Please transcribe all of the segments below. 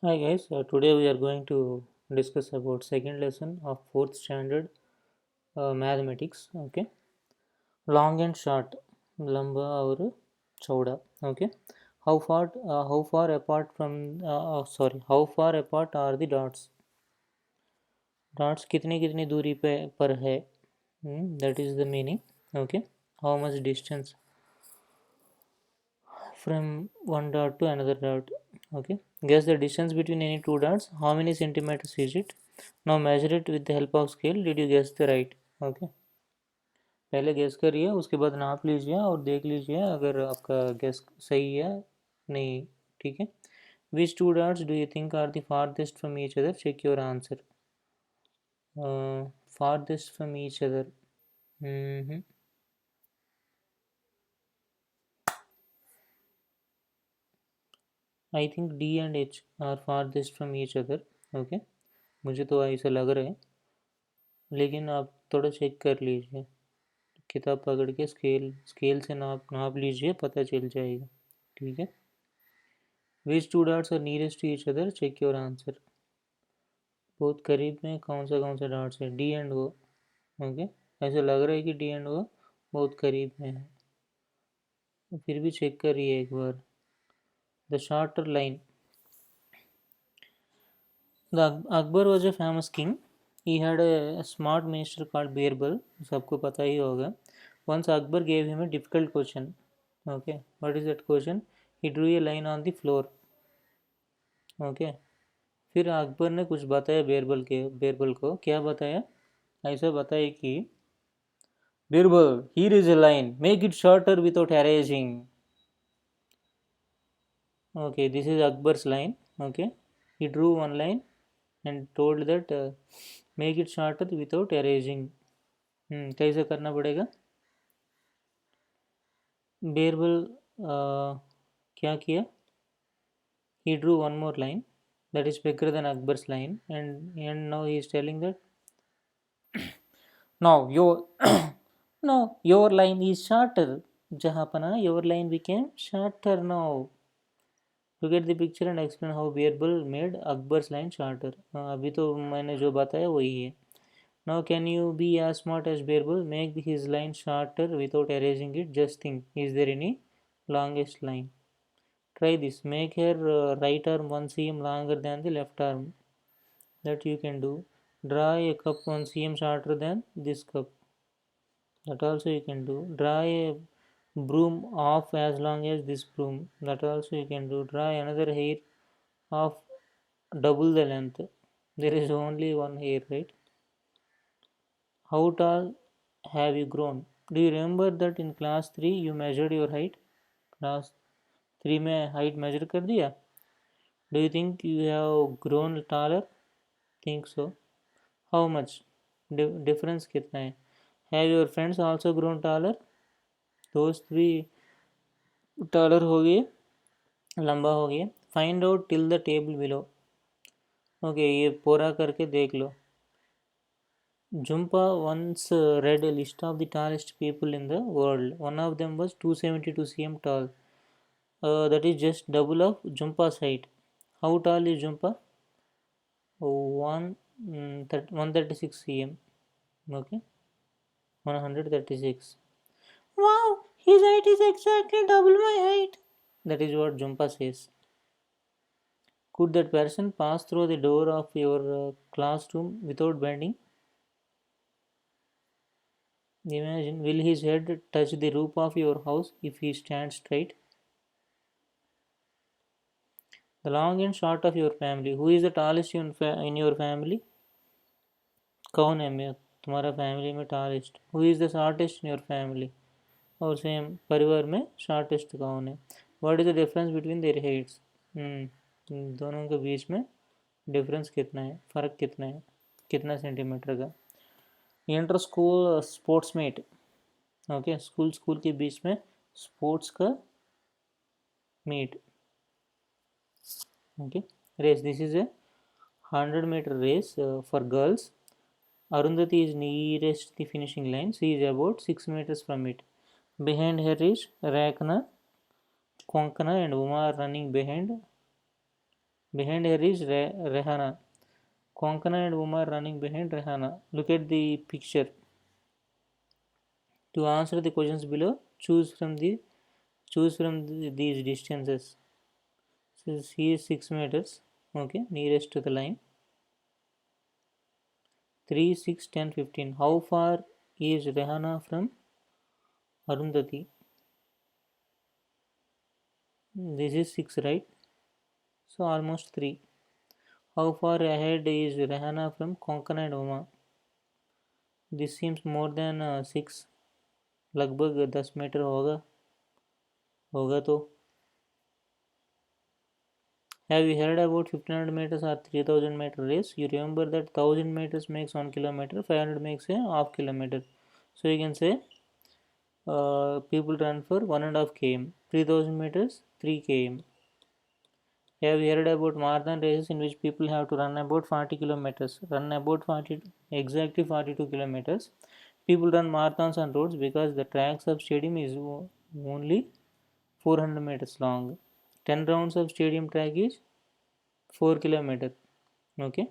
Hi guys, today we are going to discuss about second lesson of fourth standard mathematics. Okay, long and short, lamba or chauda. Okay, how far apart from how far apart are the dots? Dots कितनी कितनी दूरी पे पर है? That is the meaning. Okay, how much distance from one dot to another dot? Okay, guess the distance between any two dots. How many centimeters is it? Now measure it with the help of scale. Did you guess the right? Okay, पहले guess करिए, उसके बाद नाप लीजिए और देख लीजिए अगर आपका गेस सही है नहीं. ठीक है. Which two dots do you think are the farthest from each other? Check your answer. Farthest from each other. Mhm. I think D and H are farthest from each other. Okay, मुझे तो ऐसा लग रहा है, लेकिन आप थोड़ा check कर लीजिए. किताब पकड़ के स्केल स्केल से नाप नाप लीजिए, पता चल जाएगा. ठीक है. Which two dots are nearest to each other? Check your answer. बहुत करीब में कौन सा डॉट्स है? D and O. ओके, ऐसे लग रहा है कि डी एंड ओ बहुत करीब में है. फिर भी चेक करिए एक बार. The shorter line. The Akbar was a famous king. He had a smart minister called Birbal. सबको पता ही होगा. Once Akbar gave him a difficult question. Okay, what is that question? He drew a line on the floor. Okay, फिर अकबर ने कुछ बताया बीरबल को. क्या बताया? ऐसा बताया कि Birbal, here is a line, make it shorter without erasing. Okay, this is Akbar's line. Okay, he drew one line and told that make it shorter without erasing. कैसे करना पड़ेगा? बीरबल क्या किया? He drew one more line that is bigger than Akbar's line, and now he is telling that now your no, your line is shorter. Jahapana, your line became shorter now. Look at the picture and explain how Birbal made Akbar's line shorter. अभी तो मैंने जो बताया वही है. Now can you be as smart as Birbal? Make his line shorter without erasing it. Just think, is there any longest line? Try this. Make her right arm 1 cm longer than the left arm. That you can do. Draw a cup 1 cm shorter than this cup. That also you can do. Draw a broom off as long as this broom. That also you can do. Draw another hair of double the length. There is only one hair, right? How tall have you grown? Do you remember that in class 3 you measured your height? Class 3 में height measure कर दिया. Do you think you have grown taller? Think so. How much? Difference कितना है? Have your friends also grown taller? दोस्त भी taller हो गए, लंबा हो गया. Find out till the table below. Okay, ये पूरा करके देख लो. Jhumpa once read a list of the tallest people in the world. One of them was 272 cm tall. That is just double of Jhumpa's height. How tall is Jhumpa? 136 cm. Okay, 136. Wow, his height is exactly double my height. That is what Jhumpa says. Could that person pass through the door of your classroom without bending? Imagine, will his head touch the roof of your house if he stands straight? The long and short of your family. Who is the tallest in your family? कौन है मैं तुम्हारा family में tallest? Who is the shortest in your family? और same परिवार में shortest कौन है? What is the difference between their heights? दोनों के बीच में डिफरेंस कितना है, फ़र्क कितना है, कितना सेंटीमीटर का? Inter school sports meet. Okay, school के बीच में स्पोर्ट्स का meet. Okay, race. This is a 100-meter race for girls. Arundhati is nearest the finishing line. She is about 6 meters from it. Behind her is Rakna, Konkana, and Uma are running behind Behind her is Rehana. Konkana and Uma are running behind Rehana. Look at the picture. To answer the questions below, choose from these distances. So he is 6 meters. Okay, nearest to the line. 3, 6, 10, 15. How far is Rehana from Arundhati? This is 6, right? So almost 3. How far ahead is Rehana from Konkana and Uma? This seems more than 6. लगभग 10 metre होगा तो. Have you heard about 1500 meters or 3000 meter race? You remember that 1000 meters makes 1 kilometer, 500 makes a half kilometer. So you can say people run for 1.5 km, 3000 meters 3 km. Have you heard about marathon races in which people have to run about 40 kilometers, exactly 42 kilometers. People run marathons on roads because the tracks of stadium is only 400 meters long. 10 rounds of stadium track is 4 kilometer. Okay,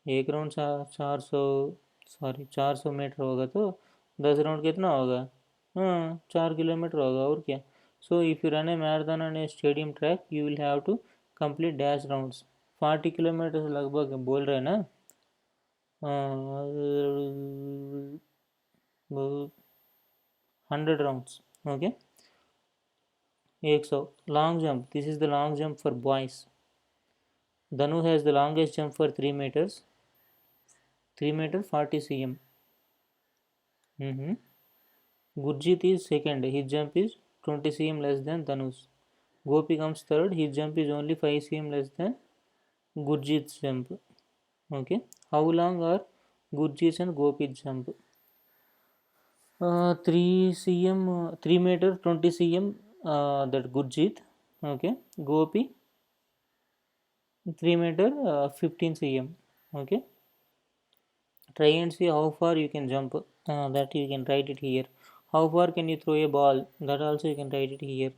एक round 400 metre होगा तो 10 round कितना होगा? हाँ, 4 kilometre होगा और क्या. So if you run a marathon on a stadium track you will have to complete dash rounds. 40 kilometre लगभग बोल रहे हैं ना. 100 rounds. Okay. 100. Long jump. This is the long jump for boys. Danu has the longest jump for 3 meters. 3 meter 40 cm. Gurjit is second. His jump is 20 cm less than Danu's. Gopi comes third. His jump is only 5 cm less than Gurjit's jump. Okay. How long are Gurjit's and Gopi's jump? 3 cm, 3 meter 20 cm. That Gurjit. Okay. Gopi 3 meter 15 cm. Okay. Try and see how far you can jump. That you can write it here. How far can you throw a ball? That also you can write it here.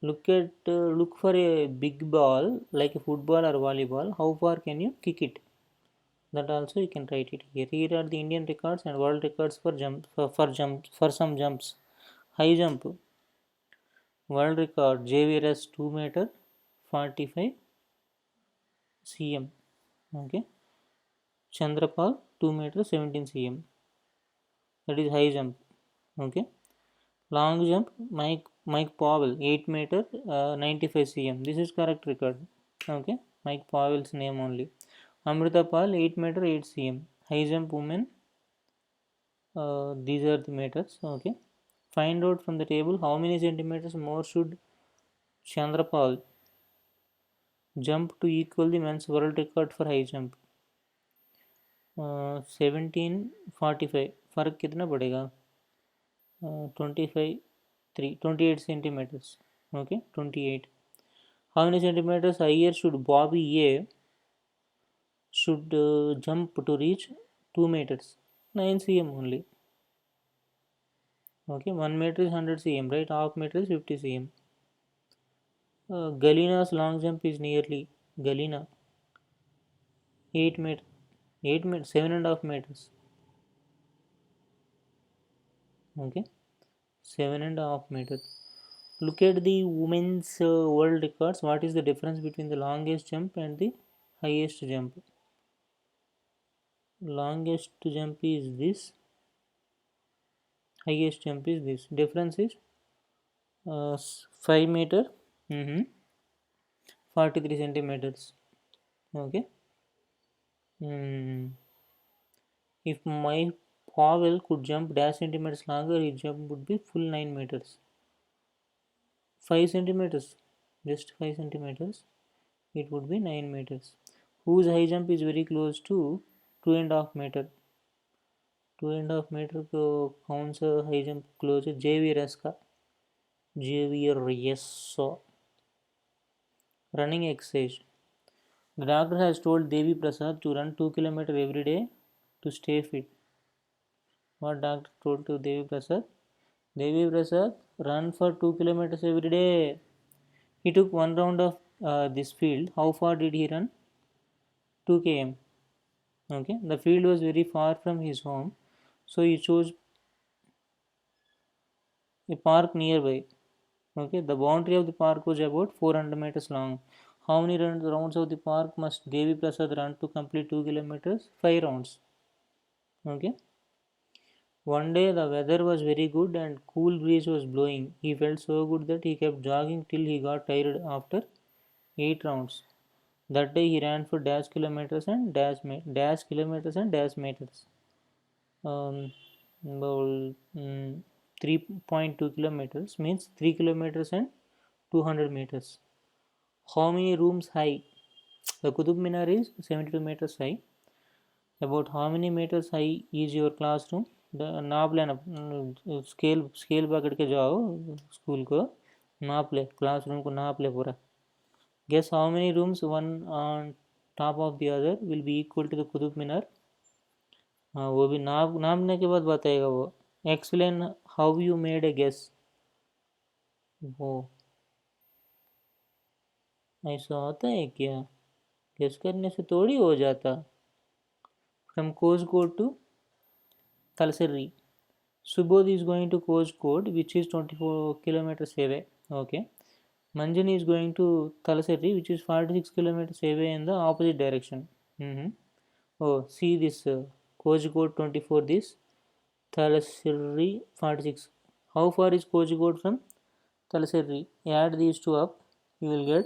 Look for a big ball like a football or volleyball. How far can you kick it? That also you can write it here. Here are the Indian records and world records for some jumps. High jump. World record JVRS 2 meter 45 cm. Okay. Chandrapal 2 meter 17 cm. That is high jump. Okay. Long jump Mike Powell 8 meter 95 cm. This is correct record. Okay. Mike Powell's name only. Amrita Pal 8 meter 8 cm. High jump women. These are the meters. Okay. Find out from the table how many centimeters more should Chandrapal jump to equal the men's world record for high jump. 1745. फर्क कितना पड़ेगा? 28 centimeters. Okay, 28. How many centimeters higher should Bobby A should jump to reach 2 meters? 9 cm only. Okay, 1 meter is 100 cm, right? Half meter is 50 cm. Galina's long jump is nearly Galina 8 meter, 7.5 meters. Okay, 7.5 meters. Look at the women's world records. What is the difference between the longest jump and the highest jump? Longest jump is this. Highest jump is this. Difference is 5 meter 43 centimeters. Okay. If my Powell could jump dash centimeters longer, his jump would be full 9 meters. 5 centimeters, just 5 centimeters, it would be 9 meters. Whose high jump is very close to 2.5 meter? 2.5 meter को कौन सा high jump close है? JVRS का. JVRS. Running exercise. The doctor has told Devi Prasad to run 2 kilometers every day to stay fit. What doctor told to Devi Prasad? Devi Prasad, run for 2 kilometers every day. He took one round of this field, how far did he run? 2 km. Okay, the field was very far from his home, so he chose a park nearby. Okay, the boundary of the park was about 400 meters long. How many rounds of the park must Devi Prasad run to complete 2 kilometers? 5 rounds. Okay. One day the weather was very good and cool breeze was blowing. He felt so good that he kept jogging till he got tired after 8 rounds. That day he ran for dash kilometers and dash kilometers and dash meters. Um, well, 3.2 kilometers means 3 kilometers and 200 meters. How many rooms high? The Qutub Minar is 72 meters high. About how many meters high is your classroom? नाप लेना, scale पकड़ के जाओ school को, नाप ले classroom को, नाप ले पूरा. Guess how many rooms one on top of the other will be equal to the Qutub Minar? हाँ, वो भी नापने के बाद बताएगा वो. Explain how you made a guess. वो ऐसा होता है क्या? गेस करने से थोड़ी हो जाता. From Kozhikode to Talseri. Subodh is going to Kozhikode, which is 24 kilometers away. Okay. Manjani is going to Thalassery, which is 46 kilometers away in the opposite direction. Oh, see this Kozhikode 24, this Thalassery 46. How far is Kozhikode from Thalassery? Add these two up, you will get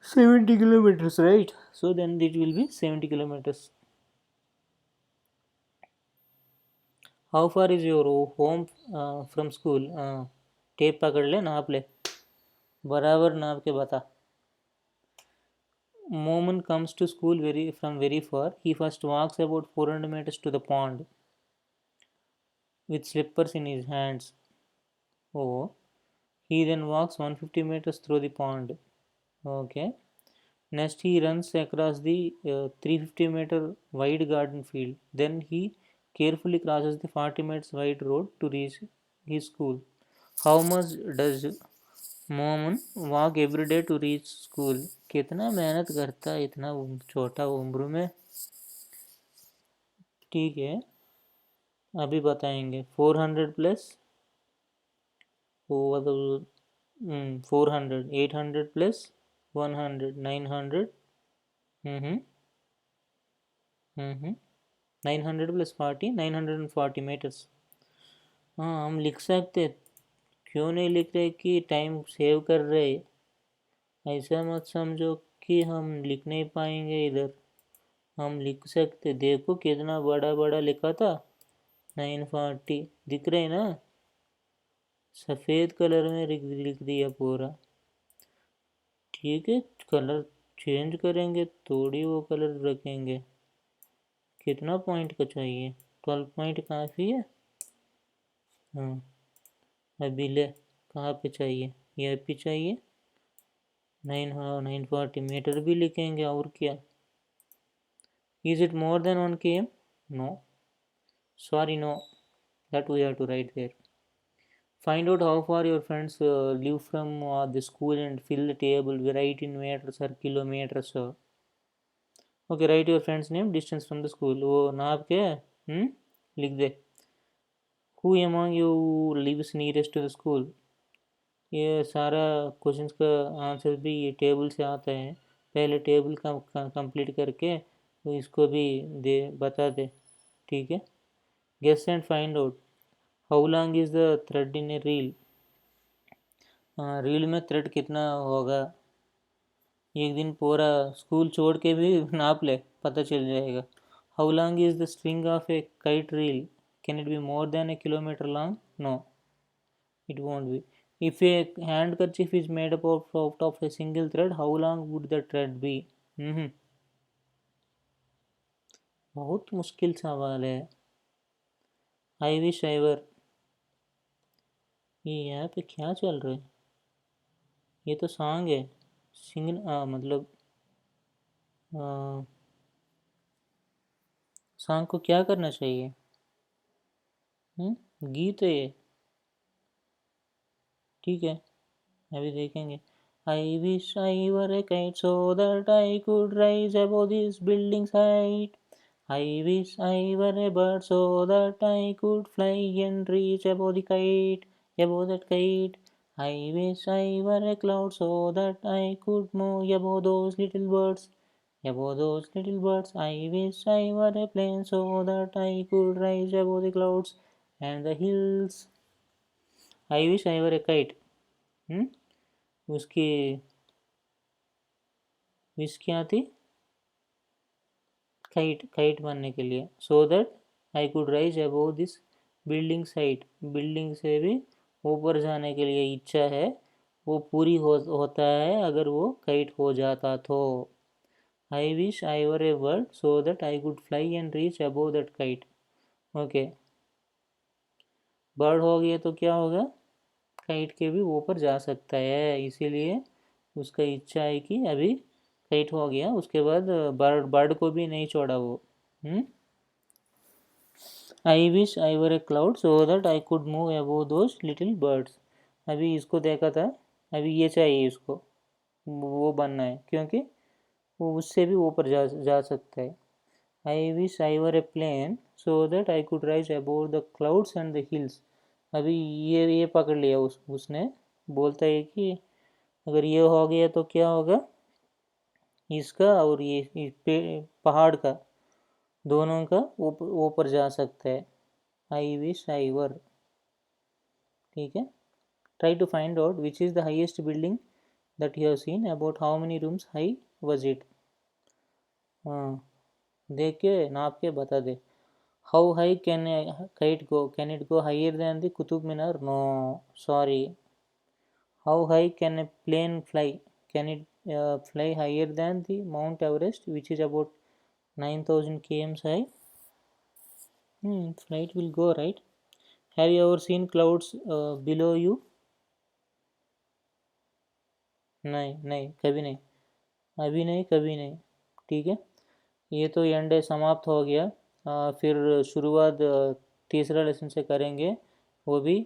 70 kilometers, right? So then it will be 70 kilometers. How far is your home from school? Tape पकड़ ले, नाप ले, बराबर नाप के बता. Momin comes to school from very far. He first walks about 400 meters to the pond with slippers in his hands. Oh, he then walks 150 meters through the pond. Okay. Next, he runs across the 350-meter wide garden field. Then he carefully crosses the 40 meters wide road to reach his school. How much does मोमन walk every day to reach school? कितना मेहनत करता है इतना छोटा उम्र में. ठीक है, अभी बताएंगे. 400 प्लस 400, 800 प्लस 100, 900. 900 plus 40, 940 metres. हाँ, हम लिख सकते. क्यों नहीं लिख रहे कि टाइम सेव कर रहे? ऐसा मत समझो कि हम लिख नहीं पाएंगे इधर. हम लिख सकते. देखो कितना बड़ा बड़ा लिखा था. 940 दिख रहे ना, सफ़ेद कलर में लिख दिया पूरा. ठीक है, कलर चेंज करेंगे थोड़ी, वो कलर रखेंगे. कितना पॉइंट का चाहिए? 12 पॉइंट काफ़ी है. हाँ, अभी ले, कहाँ पे चाहिए? ये भी चाहिए. 940 मीटर भी लिखेंगे, और क्या. Is it more than 1 km? No. Sorry, no. That we have to write there. Find out how far your friends live from the school and fill the table. We write in meters or kilometers. Okay, write your friend's name, distance from the school. वो नाप के लिख दे. Who among you lives nearest to the school? ये सारा questions का answer भी ये table से आता है. पहले टेबल का कंप्लीट करके तो इसको भी दे, बता दे. ठीक है. Guess and find out. How long is the thread in a reel? Reel में थ्रेड कितना होगा? एक दिन पूरा स्कूल छोड़ के भी नाप ले, पता चल जाएगा. How long is the string of a kite reel? Can it be more than a kilometer long? No, it won't be. If a handkerchief is made up of a single thread, how long would the thread be? बहुत मुश्किल सवाल है. I wish I were. ये यहाँ पे क्या चल रहा है? ये तो सॉन्ग है. सिंग मतलब सॉन्ग को क्या करना चाहिए? गीत है ये. ठीक है, अभी देखेंगे. I wish I were a kite so that I could rise above this building's height. I wish I were a bird so that I could fly and reach above that kite. I wish I were a cloud so that I could move above those little birds. Above those little birds, I wish I were a plane so that I could rise above the clouds and the hills. I wish I were a kite. हम्म उसकी wish क्या थी? Kite बनने के लिए, सो that I could rise above this building site, building से भी ऊपर जाने के लिए इच्छा है, वो पूरी होता है अगर वो काइट हो जाता तो। आई wish I were A bird so that I could fly and reach above that kite. Okay, bird हो गया तो क्या होगा? काइट के भी ऊपर जा सकता है, इसीलिए उसका इच्छा है कि अभी काइट हो गया, उसके बाद बर्ड बर्ड को भी नहीं छोड़ा वो। आई wish I were A cloud so that I could move above those little birds. अभी इसको देखा था, अभी ये चाहिए इसको, वो बनना है क्योंकि वो उससे भी ऊपर जा सकता है। I wish I were a plane so that I could rise above the clouds and the hills. अभी ये पकड़ लिया उसने, बोलता है कि अगर ये हो गया तो क्या होगा, इसका और ये पहाड़ का, दोनों का ऊपर जा सकता है। आई विश आई वर, ठीक है। Try to find out which is the highest building that you have seen, about how many rooms high was it. हाँ, देख के नाप के बता दे। How high can kite go, can it go higher than the Qutub Minar? No, sorry. How high can a plane fly, can it fly higher than the Mount Everest, which is about 9,000 km high? Flight will go, right? Have you ever seen clouds below you? नहीं नहीं, कभी नहीं, अभी नहीं, कभी नहीं। ठीक है, ये तो एंड समाप्त हो गया। फिर शुरुआत तीसरा लेसन से करेंगे, वो भी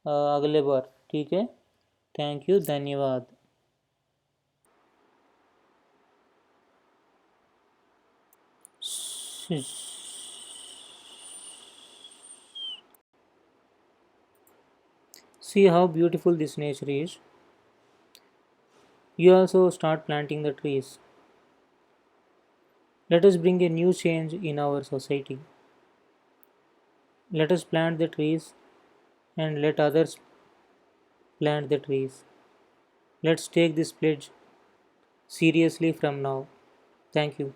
अगले बार। ठीक है, थैंक यू, धन्यवाद। See how beautiful this nature is. You also start planting the trees. Let us bring a new change in our society. Let us plant the trees and let others plant the trees. Let's take this pledge seriously from now. Thank you.